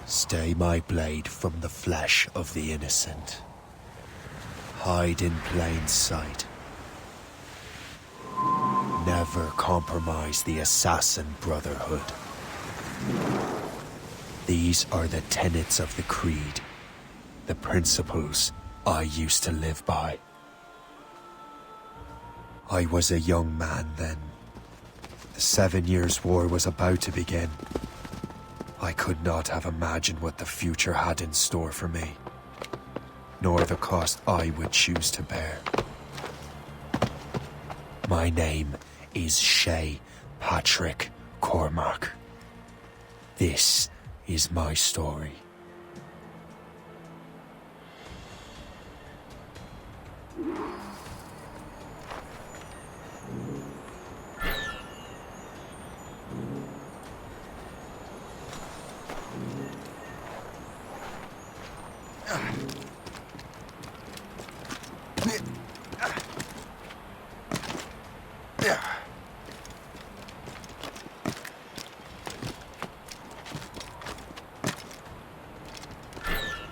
Stay my blade from the flesh of the innocent. Hide in plain sight. Never compromise the assassin brotherhood. These are the tenets of the creed, the principles I used to live by. I was a young man then. The 7 Years' War was about to begin. I could not have imagined what the future had in store for me, nor the cost I would choose to bear. My name is Shay Patrick Cormac. This is my story.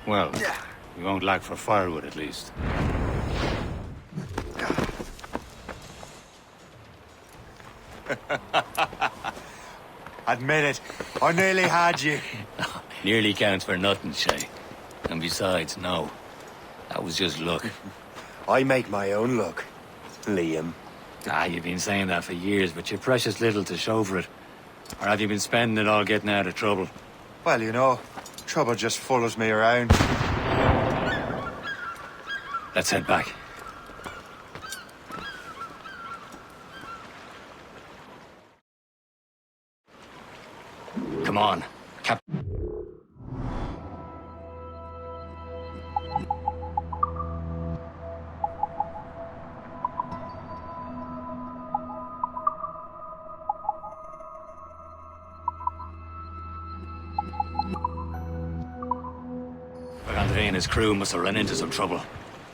Well, we won't lack for firewood, at least. Admit it, I nearly had you. Nearly counts for nothing, Shay. And besides, no. That was just luck. I make my own luck, Liam. You've been saying that for years, but you're precious little to show for it. Or have you been spending it all getting out of trouble? Well, you know, trouble just follows me around. Let's head back. Come on, Andre and his crew must have run into some trouble.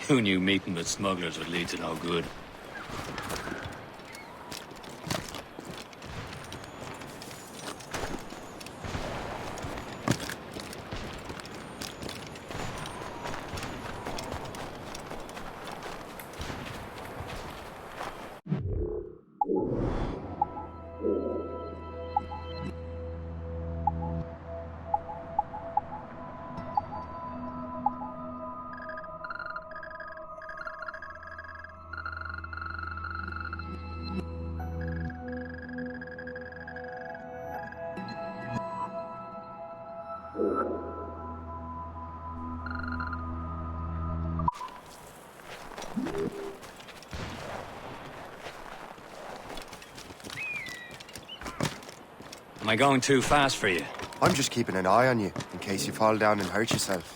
Who knew meeting with smugglers would lead to no good? Am I going too fast for you? I'm just keeping an eye on you, in case you fall down and hurt yourself.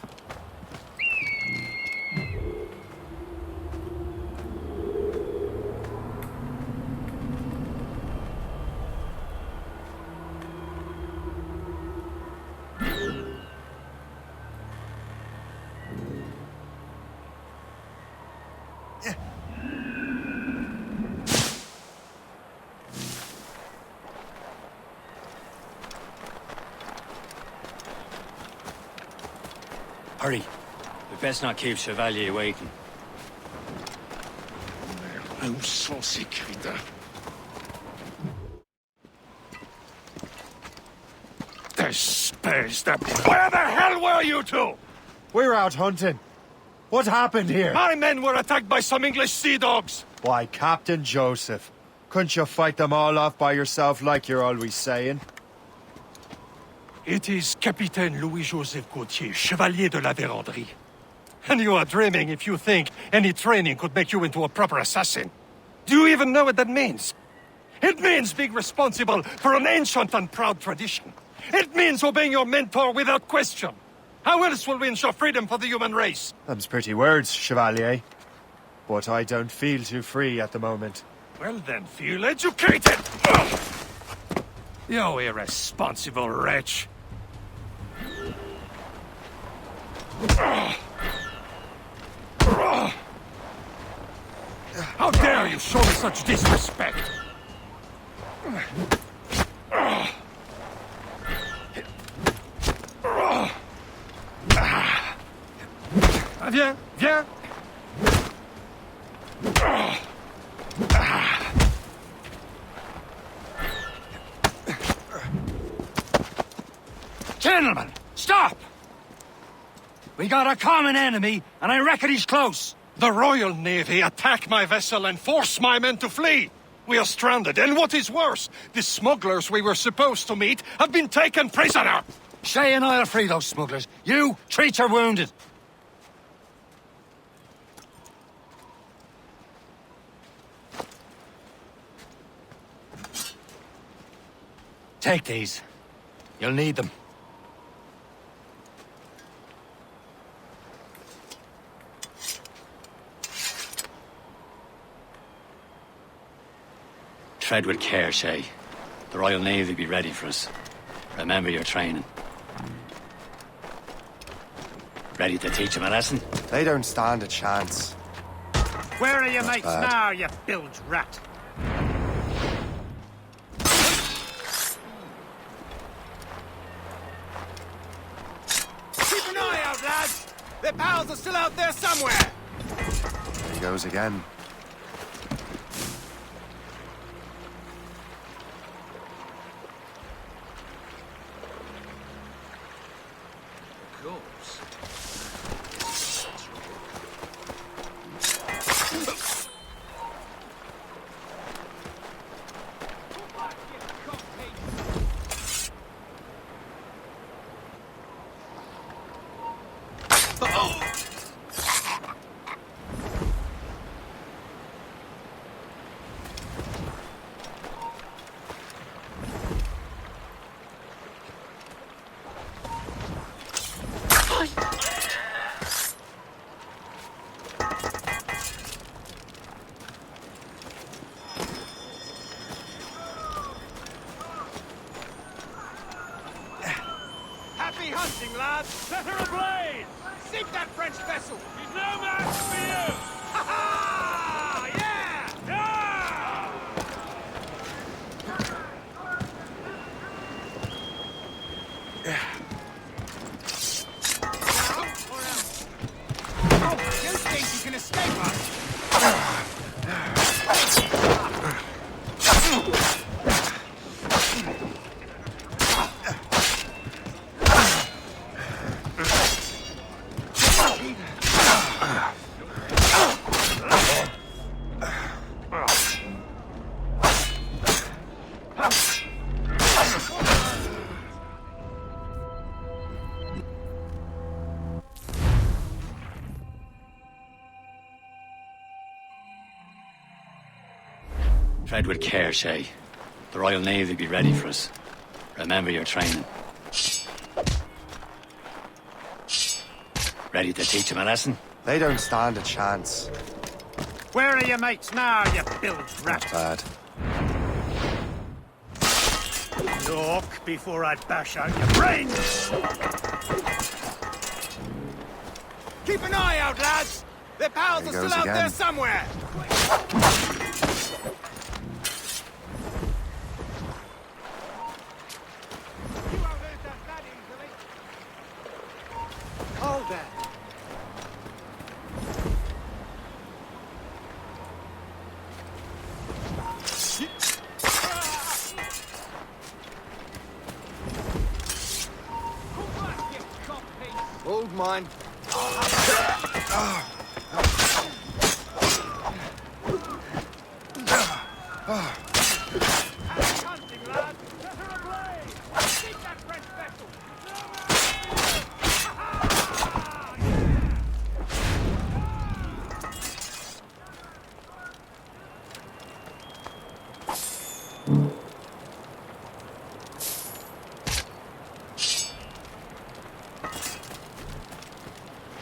Hurry. We best not keep Chevalier waiting. Où sont ces crétins? Espèce de... Where the hell were you two? We're out hunting. What happened here? My men were attacked by some English sea dogs. Why, Captain Joseph. Couldn't you fight them all off by yourself like you're always saying? It is Capitaine Louis-Joseph Gauthier, Chevalier de la Vérendrye. And you are dreaming if you think any training could make you into a proper assassin. Do you even know what that means? It means being responsible for an ancient and proud tradition. It means obeying your mentor without question. How else will we ensure freedom for the human race? Them's pretty words, Chevalier. But I don't feel too free at the moment. Well then, feel educated! Ugh. You irresponsible wretch! How dare you show me such disrespect? Viens, viens! Gentlemen, stop! We got a common enemy, and I reckon he's close. The Royal Navy attack my vessel and force my men to flee. We are stranded, and what is worse, the smugglers we were supposed to meet have been taken prisoner. Shay and I'll free those smugglers. You, treat your wounded. Take these. You'll need them. Tread with care, Shay. The Royal Navy will be ready for us. Remember your training. Ready to teach them a lesson? They don't stand a chance. Where are your mates bad. now, you bilge rat? Keep an eye out, lads! Their pals are still out there somewhere! There he goes again. Happy hunting, lads! Set her ablaze! Sink that French vessel! She's no match for you! Ha ha! Yeah! Oh, you think you can escape us? Tread with care, Shay. The Royal Navy will be ready for us. Remember your training. Ready to teach them a lesson? They don't stand a chance. Where are your mates now, you bilge rat? Bad. Look before I bash out your brains! Keep an eye out, lads! Their pals There are he still goes out there again. somewhere! You won't lose that easily. Hold there. Hold mine. Hunting, lad! Set her ablaze! Sink that French vessel!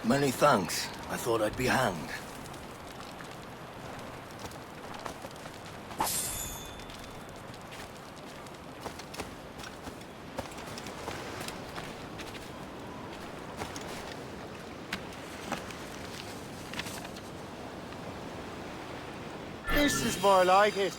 Many thanks. I thought I'd be hanged. This is more like it.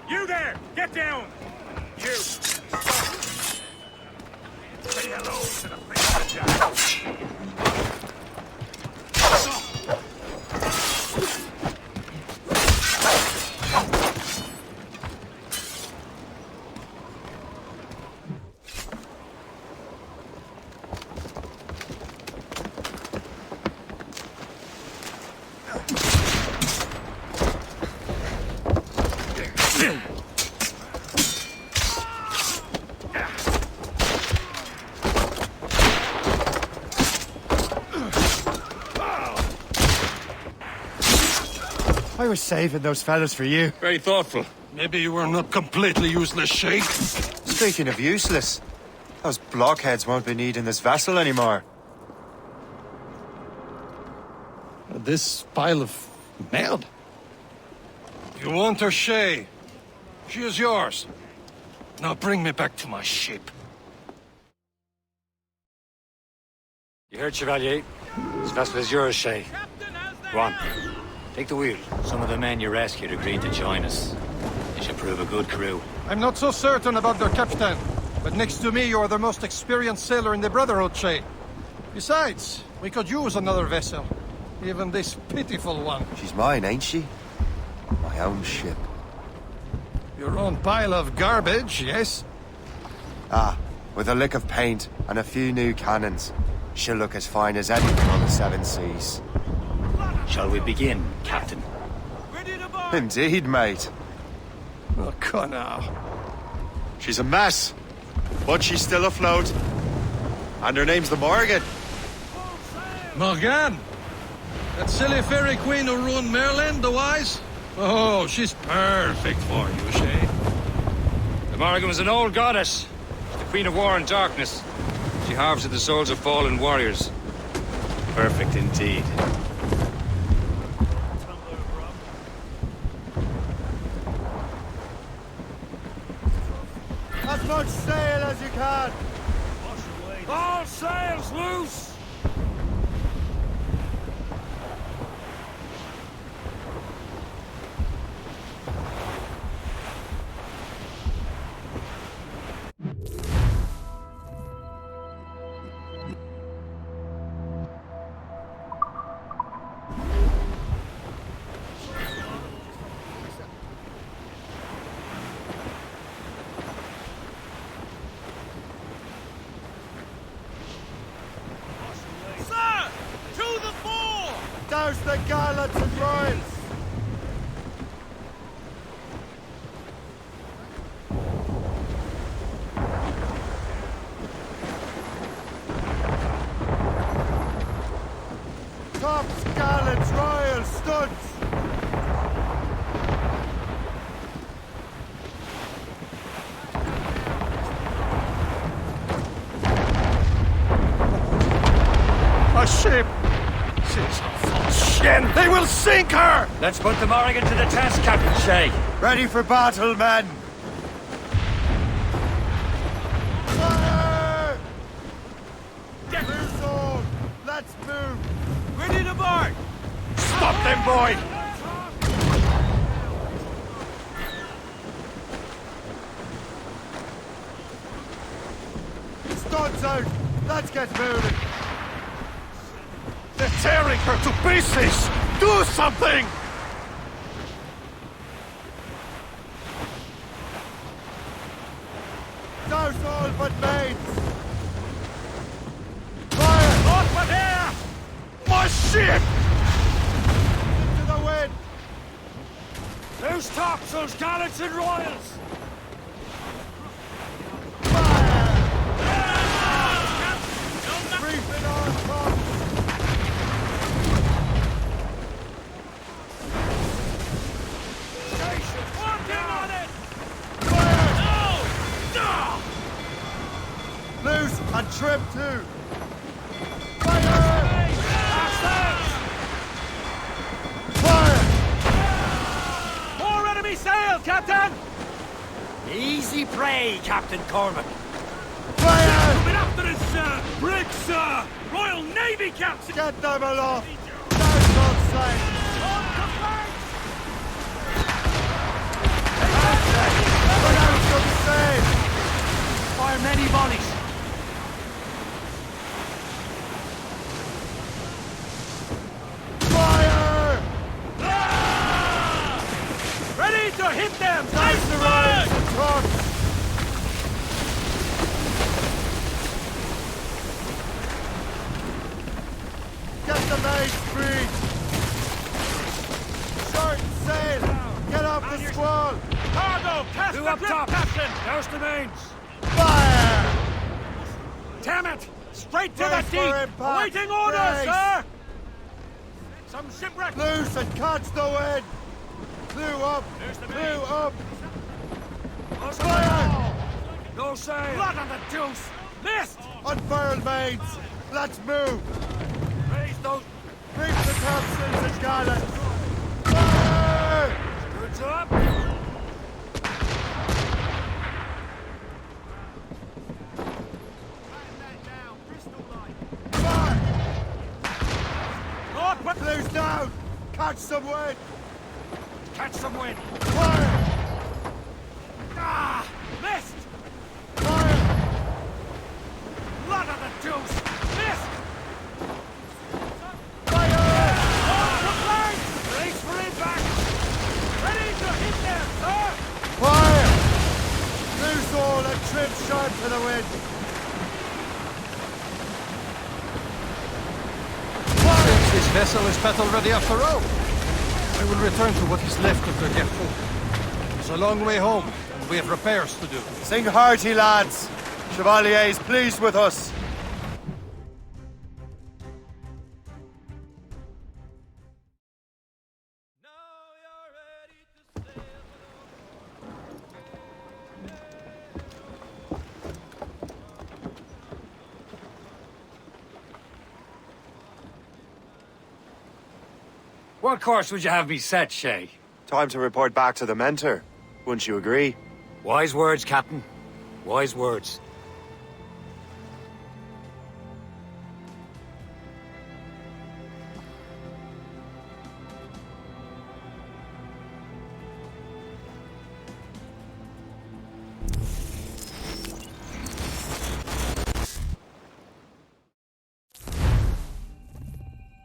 You there! Get down! You! Say hello to the face of Jack. I was saving those fellas for you. Very thoughtful. Maybe you were not completely useless, Sheikh. Speaking of useless, those blockheads won't be needing this vessel anymore. This pile of merd? You want her, Shay? She is yours. Now bring me back to my ship. You heard, Chevalier? This vessel is yours, Shay. Go on. Take the wheel. Some of the men you rescued agreed to join us. They should prove a good crew. I'm not so certain about their captain, but next to me you are the most experienced sailor in the Brotherhood, Shay. Besides, we could use another vessel. Even this pitiful one. She's mine, ain't she? My own ship. Your own pile of garbage, yes? Ah, with a lick of paint and a few new cannons. She'll look as fine as anything on the seven seas. Shall we begin, Captain? Indeed, mate. Oh, come now. She's a mess, but she's still afloat. And her name's the Morgan. Morgan? That silly fairy queen who ruined Merlin, the wise? Oh, she's perfect for you, Shay. The Morgan was an old goddess. The Queen of War and Darkness. She harvested the souls of fallen warriors. Perfect indeed. As much sail as you can. All sails loose! Sir! To the fore! Douse the gallants and royals. Tops, gallants, royals, studs. A ship! She's a false shin! They will sink her! Let's put the Morgan to the test, Captain Shay. Ready for battle, men. Fire! Loose all. Let's move. Ready to march! Stop them, boy! Studs out. Let's get moving. They're tearing her to pieces! Do something! Douse all but mates. Off with here! My ship! Into the wind. Loose topsails, gallants and royals! Reefing on top. And trim too! Fire! Fire! More enemy sail, Captain! Easy prey, Captain Cormac. Fire! Coming after us, sir! Brig, sir! Royal Navy, Captain! Get them aloft! Down on sight! On the flanks! Look out from sail! Fire many volleys. Fire! Ready to hit them! Nice the rise and trucks! Get the mains free! Short sail! Get off the squall! Cargo! Cast Two the up grip, top. Captain! Douse the mains. Fire! Damn it! Straight to Brace the for deep! impact. Awaiting orders, Brace. sir! Some shipwreck! Loose and catch the wind! Blew up! There's the Blew main. up! Fire! No sail. Blood on the deuce! Missed! Unfurl mains! Let's move! Raise those Reef the topsails and gallants! Fire! good job! Fire! North, but Blue's down! Catch some wind! catch some wind! Fire! Ah! Missed! Fire! Blood on the deuce! Missed! Fire! On the flanks! Brace for impact! Ready to hit them, sir! Fire! Loose all and trim sharp to the wind! Since this vessel is battle ready after all, I will return to what is left of the Dukung. It's a long way home, and we have repairs to do. Sing hearty, lads! Chevalier is pleased with us! What course would you have me set, Shay? Time to report back to the mentor. Wouldn't you agree? Wise words, Captain. Wise words.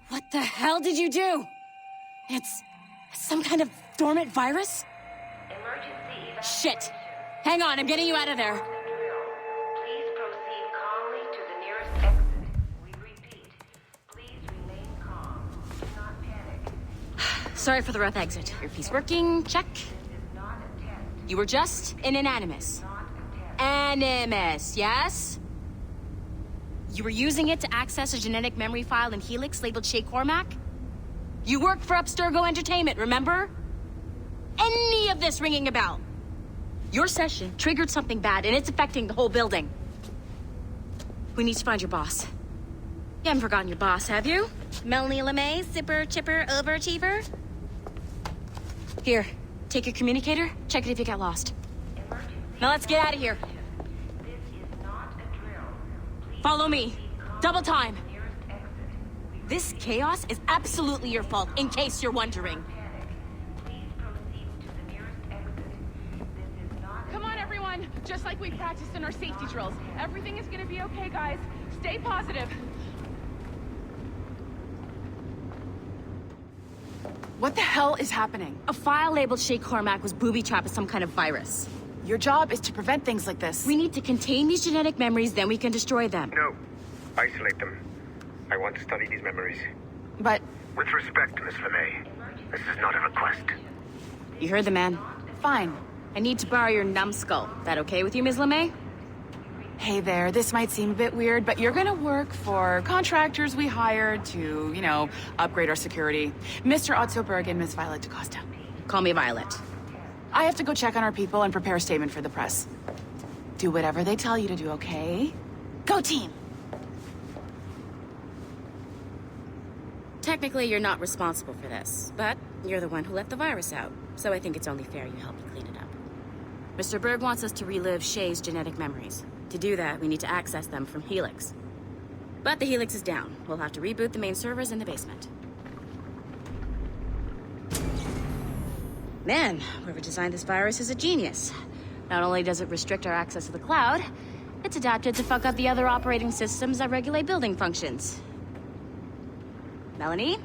What the hell did you do? It's some kind of dormant virus? Shit! Hang on, I'm getting you out of there. Please proceed calmly to the nearest exit. We repeat, please remain calm. Do not panic. Sorry for the rough exit. Earpiece working, check. This is not a test. You were just an animus. Not a test. Animus, yes? You were using it to access a genetic memory file in Helix labeled Shay Cormac? You worked for Abstergo Entertainment, remember? Any of this ringing a bell? Your session triggered something bad, and it's affecting the whole building. We need to find your boss. You haven't forgotten your boss, have you? Melanie LeMay, zipper, chipper, overachiever? Here, take your communicator, check it if you get lost. Emergency. Now let's get out of here. This is not a drill. Please Follow me. Double time. nearest exit. We This chaos is absolutely your fault, in case you're wondering. panic. Please proceed to the nearest exit. This is not a Come on, everyone! Just like we practiced in our safety drills. Everything is gonna be okay, guys. Stay positive. What the hell is happening? A file labeled Shay Cormac was booby-trapped with some kind of virus. Your job is to prevent things like this. We need to contain these genetic memories, then we can destroy them. No. Isolate them. I want to study these memories. But With respect, Miss LeMay, this is not a request. You heard the man. fine. I need to borrow your numbskull. That okay with you, Ms. LeMay? Hey there, this might seem a bit weird, but you're gonna work for contractors we hired to, upgrade our security. Mr. Otto Berg and Miss Violet DaCosta. Call me Violet. I have to go check on our people and prepare a statement for the press. Do whatever they tell you to do, okay? Go team! Technically, you're not responsible for this, but you're the one who let the virus out, so I think it's only fair you help me clean it up. Mr. Berg wants us to relive Shay's genetic memories. To do that, we need to access them from Helix. But the Helix is down. We'll have to reboot the main servers in the basement. Man, whoever designed this virus is a genius. Not only does it restrict our access to the cloud, it's adapted to fuck up the other operating systems that regulate building functions. Melanie?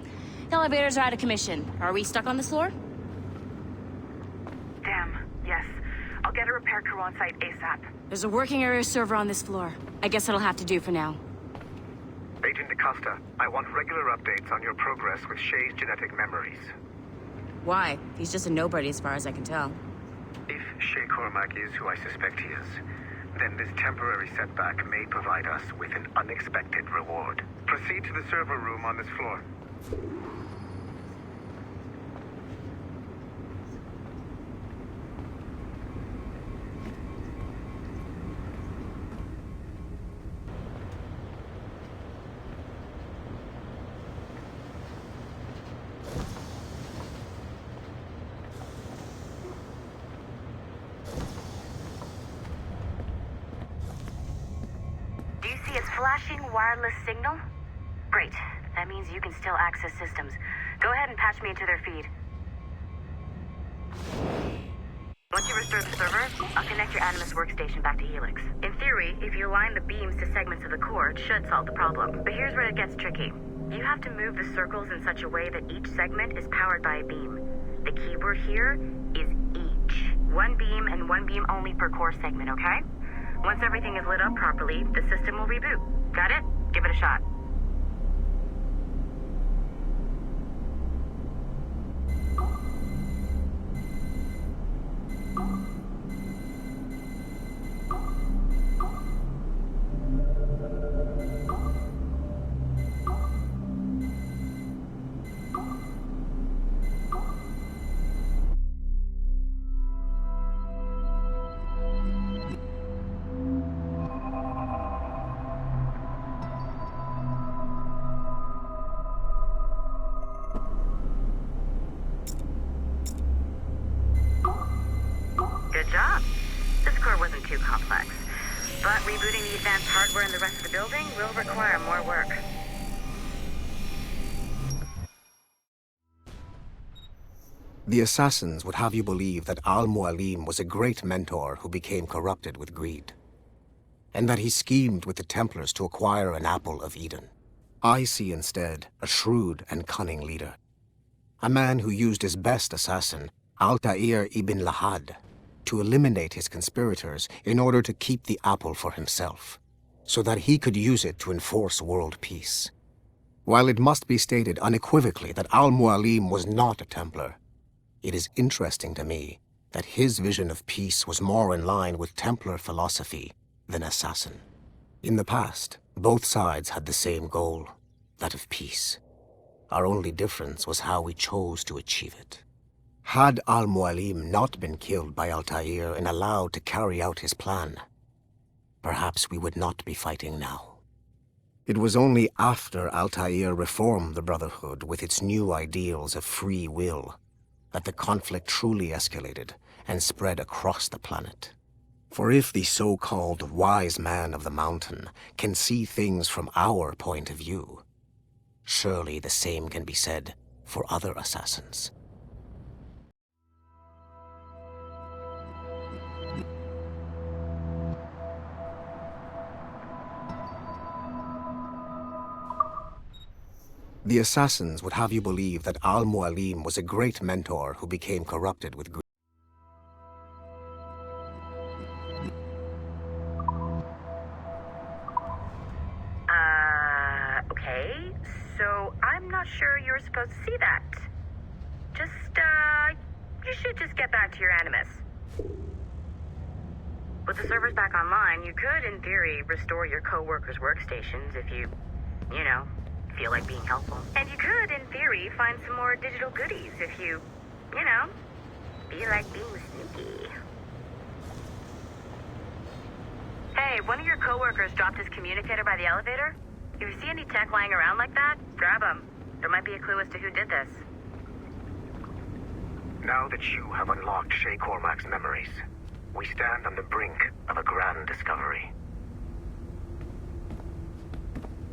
The elevators are out of commission. Are we stuck on this floor? Damn, yes. I'll get a repair crew on site ASAP. There's a working area server on this floor. I guess it'll have to do for now. Agent DaCosta, I want regular updates on your progress with Shay's genetic memories. Why? He's just a nobody as far as I can tell. If Shay Cormac is who I suspect he is, then this temporary setback may provide us with an unexpected reward. Proceed to the server room on this floor. Flashing wireless signal? Great. That means you can still access systems. Go ahead and patch me into their feed. Once you restore the server, I'll connect your Animus workstation back to Helix. In theory, if you align the beams to segments of the core, it should solve the problem. But here's where it gets tricky. You have to move the circles in such a way that each segment is powered by a beam. The keyword here is each. One beam and one beam only per core segment, okay? Once everything is lit up properly, the system will reboot. Got it? Give it a shot. Good job. This core wasn't too complex. But rebooting the advanced hardware in the rest of the building will require more work. The assassins would have you believe that Al-Mualim was a great mentor who became corrupted with greed, and that he schemed with the Templars to acquire an apple of Eden. I see instead a shrewd and cunning leader, a man who used his best assassin, Altair ibn Lahad, to eliminate his conspirators in order to keep the apple for himself, so that he could use it to enforce world peace. While it must be stated unequivocally that Al-Mualim was not a Templar, it is interesting to me that his vision of peace was more in line with Templar philosophy than assassin. In the past, both sides had the same goal, that of peace. Our only difference was how we chose to achieve it. Had Al-Mualim not been killed by Altair and allowed to carry out his plan, perhaps we would not be fighting now. It was only after Altair reformed the Brotherhood with its new ideals of free will that the conflict truly escalated and spread across the planet. For if the so-called wise man of the mountain can see things from our point of view, surely the same can be said for other assassins. The assassins would have you believe that Al-Mualim was a great mentor who became corrupted with greed. Okay. So I'm not sure you were supposed to see that. You should just get back to your Animus. With the servers back online, you could, in theory, restore your co-workers' workstations if you feel like being helpful. And you could, in theory, find some more digital goodies if you feel like being sneaky. Hey, Hey, one of your coworkers dropped his communicator by the elevator. If you see any tech lying around like that, grab them. There might be a clue as to who did this. Now that you have unlocked Shay Cormac's memories, we stand on the brink of a grand discovery.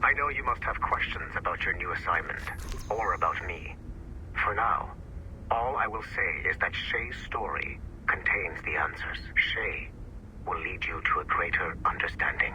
I know you must have questions about your new assignment, or about me. For now, all I will say is that Shay's story contains the answers. Shay will lead you to a greater understanding.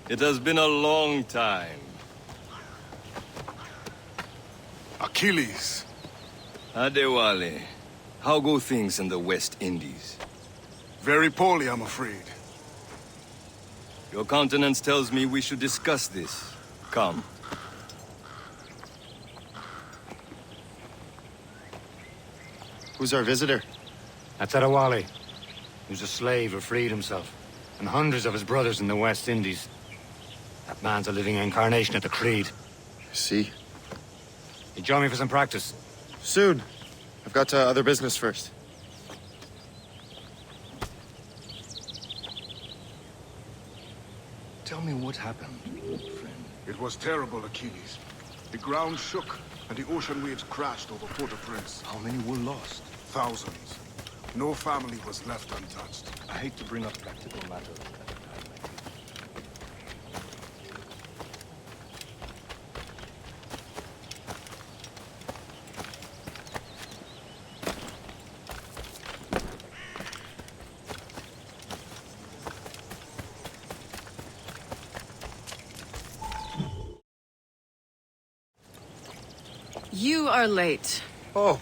It has been a long time. Achilles. Adewale, how go things in the West Indies? Very poorly, I'm afraid. Your countenance tells me we should discuss this. Come. Who's our visitor? That's Adewale. He was a slave who freed himself, and hundreds of his brothers in the West Indies. That man's a living incarnation of the Creed. See? You join me for some practice? Soon. I've got other business first. Tell me what happened, friend. It was terrible, Achilles. The ground shook, and the ocean waves crashed over Port-au-Prince. How many were lost? Thousands. No family was left untouched. I hate to bring up practical matters at a time like this. You are late. Oh,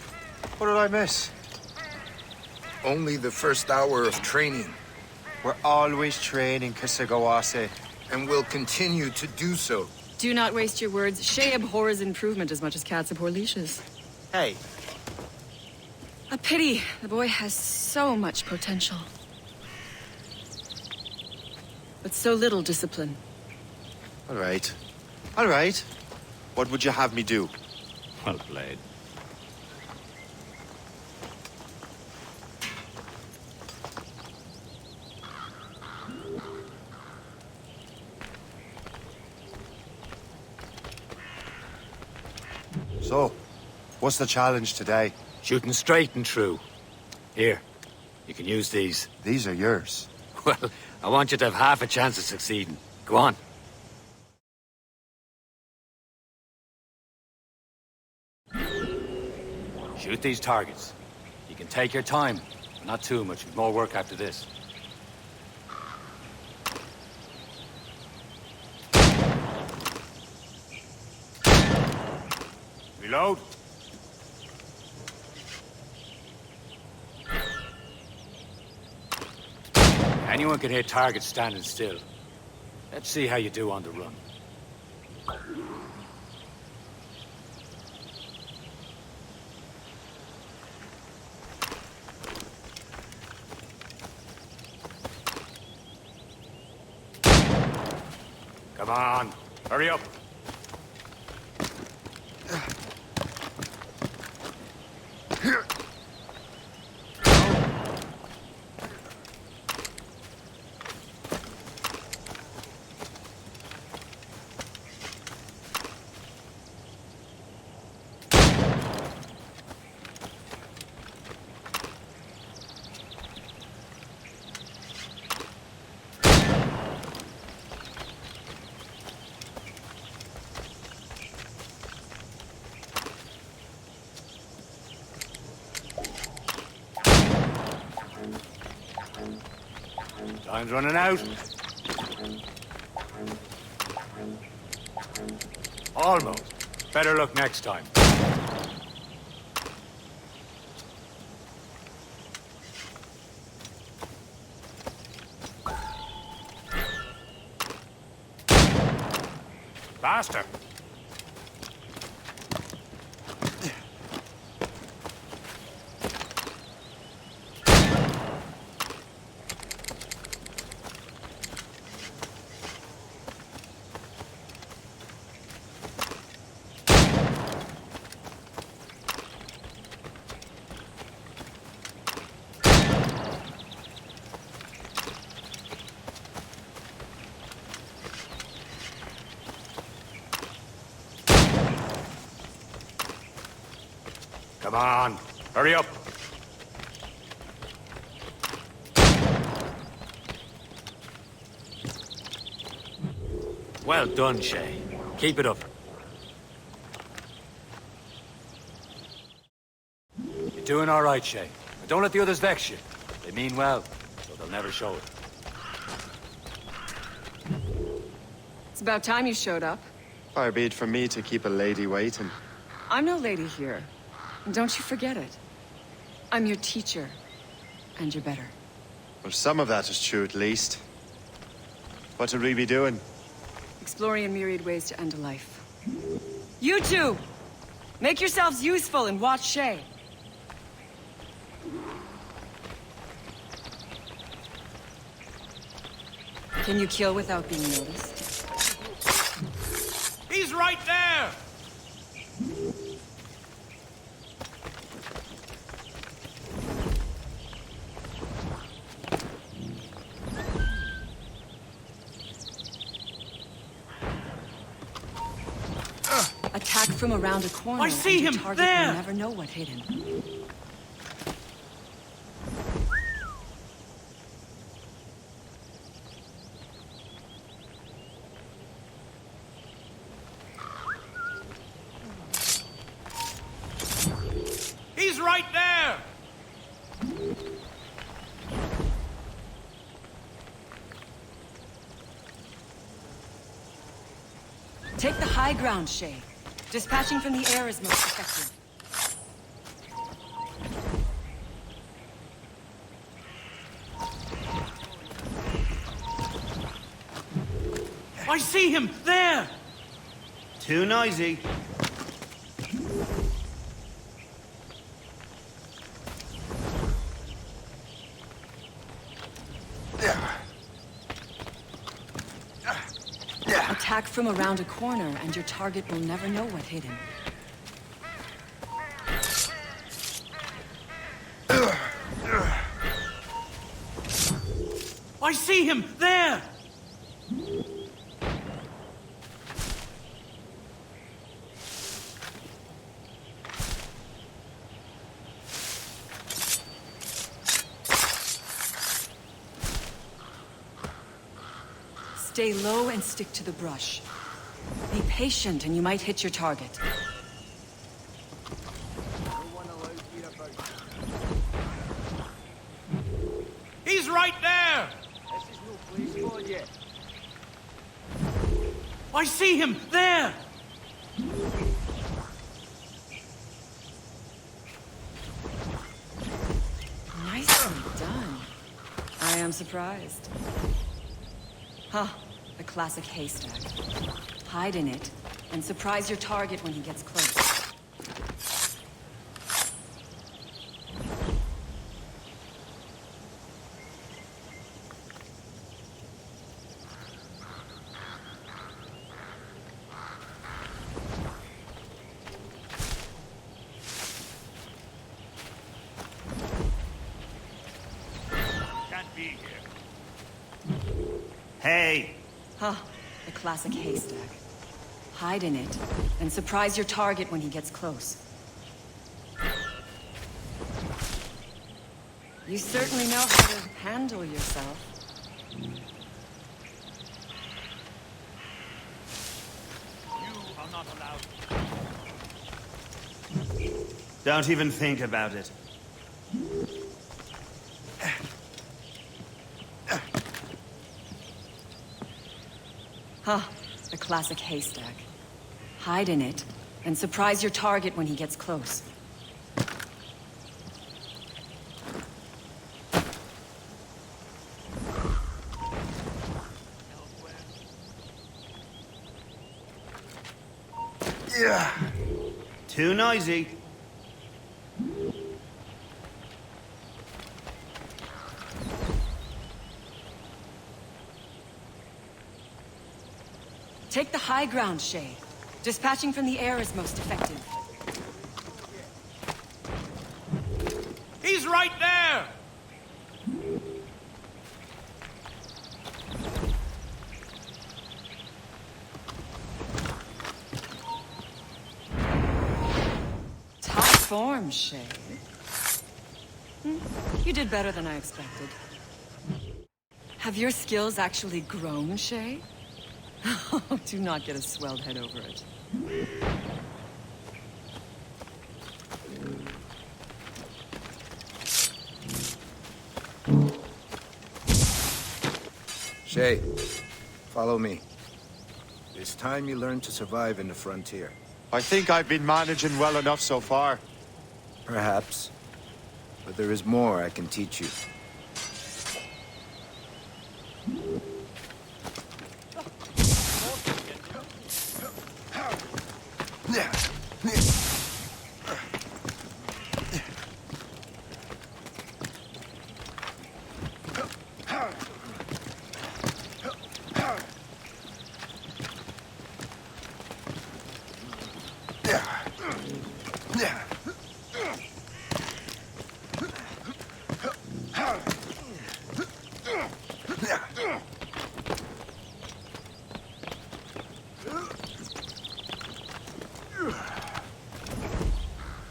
what did I miss? Only the first hour of training, We're always training, Kisagawase. and will continue to do so. Do not waste your words. Shay abhors improvement as much as cats abhor leashes. Hey, A pity. The boy has so much potential. But so little discipline. all right. All right. What would you have me do? Well played. So, what's the challenge today? Shooting straight and true. Here, you can use these. These are yours. Well, I want you to have half a chance of succeeding. Go on. Shoot these targets. You can take your time. Not too much. We've more work after this. Reload. Anyone can hit targets standing still. Let's see how you do on the run. Come on, hurry up. Time's running out. Almost. Better luck next time. Faster. Come on, hurry up. Well done, Shay. Keep it up. You're doing all right, Shay. But don't let the others vex you. They mean well, so they'll never show it. It's about time you showed up. Far be it from me to keep a lady waiting. I'm no lady here. And don't you forget it. I'm your teacher. And you're better. Well, some of that is true at least. What would we be doing? Exploring a myriad ways to end a life. You two! Make yourselves useful and watch Shay. Can you kill without being noticed? He's right there! Attack from around a corner. I see and your him target there! will never know what hit him. He's right there! Take the high ground, Shay. Dispatching from the air is most effective. I see him there! Too noisy. Attack from around a corner, and your target will never know what hit him. I see him there! Stay low and stick to the brush. Be patient and you might hit your target. He's right there! I see him there! Nicely done. I am surprised. Huh, the classic haystack. Hide in it, and surprise your target when he gets close. Can't be here. Hey! Huh, the classic haystack. Hide in it, and surprise your target when he gets close. You certainly know how to handle yourself. You are not allowed. Don't even think about it. Huh, the classic haystack. Hide in it, and surprise your target when he gets close. Yeah. Too noisy. Take the high ground, Shay. Dispatching from the air is most effective. He's right there! Top form, Shay. You did better than I expected. Have your skills actually grown, Shay? Do not get a swelled head over it. Shay, follow me. It's time you learn to survive in the frontier. I think I've been managing well enough so far. Perhaps. But there is more I can teach you.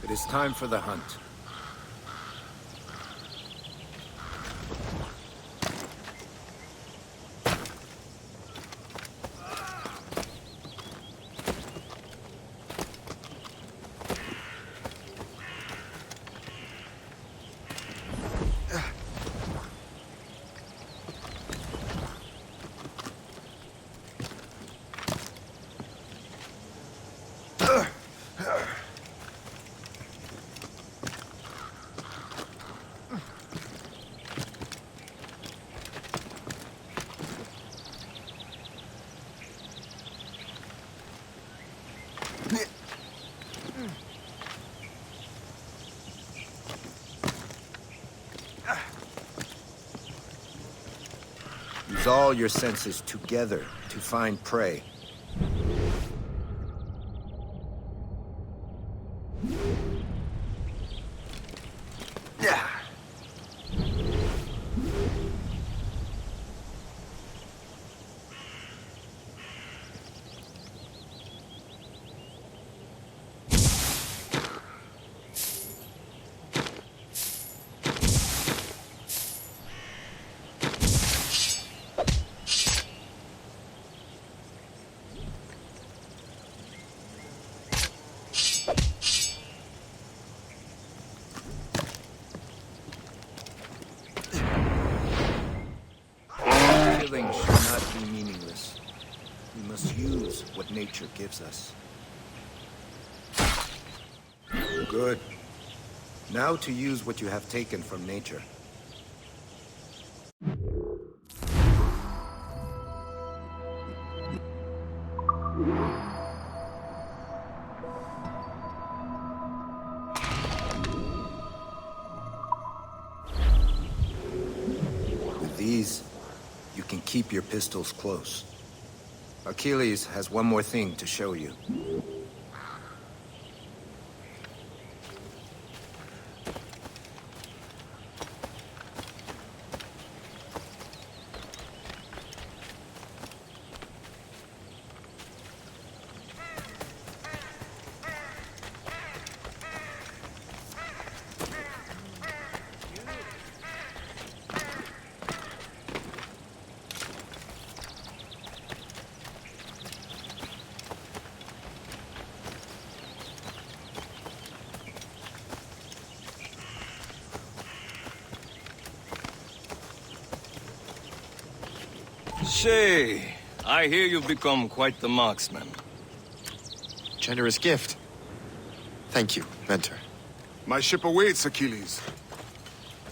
It is time for the hunt. Use all your senses together to find prey. Killing should not be meaningless. We must use what nature gives us. Good. Now to use what you have taken from nature. With these, you can keep your pistols close. Achilles has one more thing to show you. Shay, I hear you've become quite the marksman. Generous gift. Thank you, Mentor. My ship awaits, Achilles.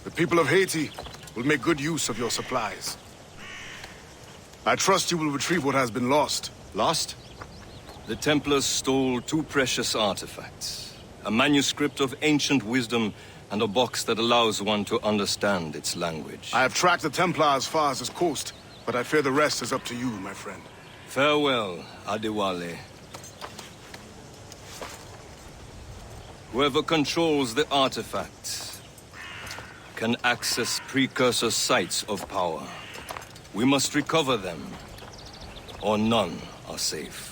The people of Haiti will make good use of your supplies. I trust you will retrieve what has been lost. Lost? The Templars stole 2 precious artifacts. A manuscript of ancient wisdom and a box that allows one to understand its language. I have tracked the Templar as far as this coast, but I fear the rest is up to you, my friend. Farewell, Adewale. Whoever controls the artifacts can access precursor sites of power. We must recover them, or none are safe.